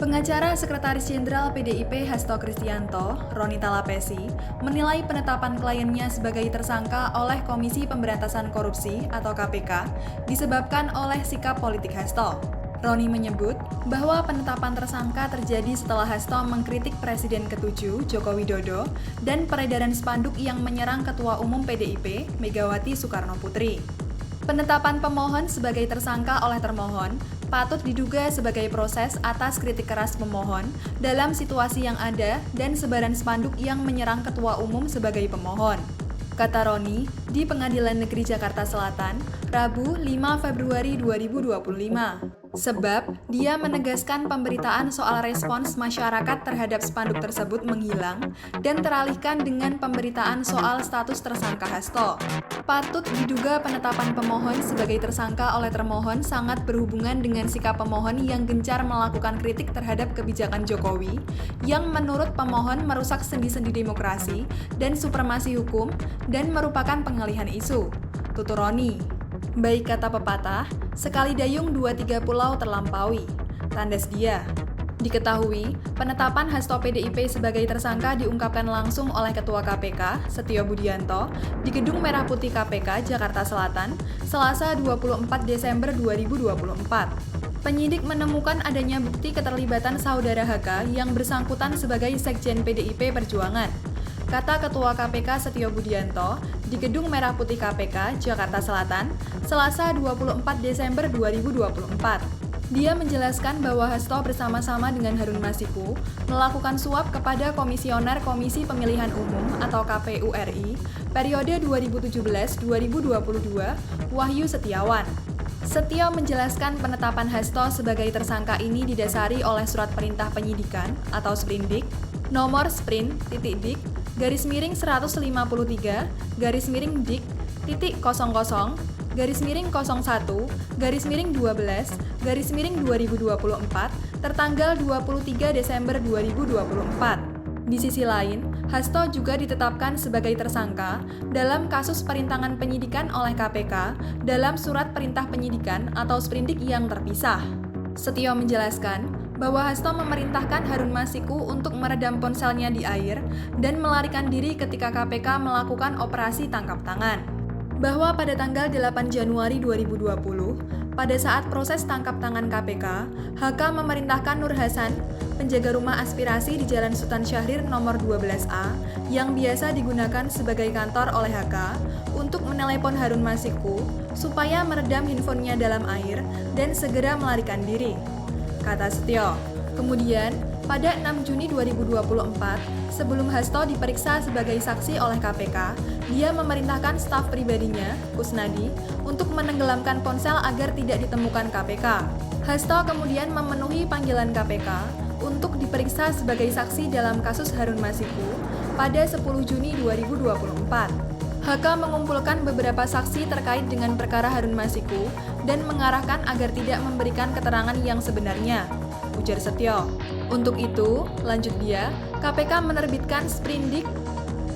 Pengacara Sekretaris Jenderal PDIP Hasto Kristianto, Roni Talapesi, menilai penetapan kliennya sebagai tersangka oleh Komisi Pemberantasan Korupsi atau KPK disebabkan oleh sikap politik Hasto. Roni menyebut bahwa penetapan tersangka terjadi setelah Hasto mengkritik Presiden ke-7 Joko Widodo dan peredaran spanduk yang menyerang Ketua Umum PDIP Megawati Soekarno Putri. Penetapan pemohon sebagai tersangka oleh termohon patut diduga sebagai proses atas kritik keras pemohon dalam situasi yang ada dan sebaran spanduk yang menyerang Ketua Umum sebagai pemohon. Kata Roni di Pengadilan Negeri Jakarta Selatan, Rabu 5 Februari 2025. Sebab dia menegaskan pemberitaan soal respons masyarakat terhadap spanduk tersebut menghilang dan teralihkan dengan pemberitaan soal status tersangka Hasto. Patut diduga penetapan pemohon sebagai tersangka oleh termohon sangat berhubungan dengan sikap pemohon yang gencar melakukan kritik terhadap kebijakan Jokowi yang menurut pemohon merusak sendi-sendi demokrasi dan supremasi hukum dan merupakan pengalihan isu. Tutur Roni. Baik kata pepatah, sekali dayung 2-3 pulau terlampaui. Tandas dia. Diketahui, penetapan Hasto PDIP sebagai tersangka diungkapkan langsung oleh Ketua KPK, Setio Budianto, di Gedung Merah Putih KPK, Jakarta Selatan, Selasa 24 Desember 2024. Penyidik menemukan adanya bukti keterlibatan saudara HK yang bersangkutan sebagai Sekjen PDIP Perjuangan. Kata Ketua KPK Setio Budianto di Gedung Merah Putih KPK, Jakarta Selatan, Selasa 24 Desember 2024. Dia menjelaskan bahwa Hasto bersama-sama dengan Harun Masiku melakukan suap kepada Komisioner Komisi Pemilihan Umum atau KPU RI periode 2017-2022, Wahyu Setiawan. Setio menjelaskan penetapan Hasto sebagai tersangka ini didasari oleh surat perintah penyidikan atau Sprindik nomor Sprint-1-1-12-12/2024 tertanggal 23 Desember 2024. Di sisi lain, Hasto juga ditetapkan sebagai tersangka dalam kasus perintangan penyidikan oleh KPK dalam surat perintah penyidikan atau Sprindik yang terpisah. Setio menjelaskan bahwa Hasto memerintahkan Harun Masiku untuk meredam ponselnya di air dan melarikan diri ketika KPK melakukan operasi tangkap tangan. Bahwa pada tanggal 8 Januari 2020, pada saat proses tangkap tangan KPK, HK memerintahkan Nur Hasan, penjaga rumah aspirasi di Jalan Sultan Syahrir nomor 12A, yang biasa digunakan sebagai kantor oleh HK, untuk menelepon Harun Masiku supaya meredam handphonenya dalam air dan segera melarikan diri. Kata Setio. Kemudian, pada 6 Juni 2024, sebelum Hasto diperiksa sebagai saksi oleh KPK, dia memerintahkan staf pribadinya, Kusnadi, untuk menenggelamkan ponsel agar tidak ditemukan KPK. Hasto kemudian memenuhi panggilan KPK untuk diperiksa sebagai saksi dalam kasus Harun Masiku pada 10 Juni 2024. HK mengumpulkan beberapa saksi terkait dengan perkara Harun Masiku dan mengarahkan agar tidak memberikan keterangan yang sebenarnya, ujar Setio. Untuk itu, lanjut dia, KPK menerbitkan Sprindik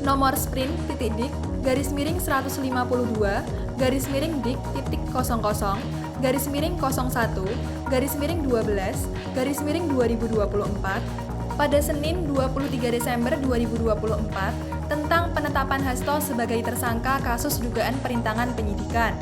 nomor Sprint-Dik-1-01-12/2024 pada Senin 23 Desember 2024 tentang penetapan Hasto sebagai tersangka kasus dugaan perintangan penyidikan.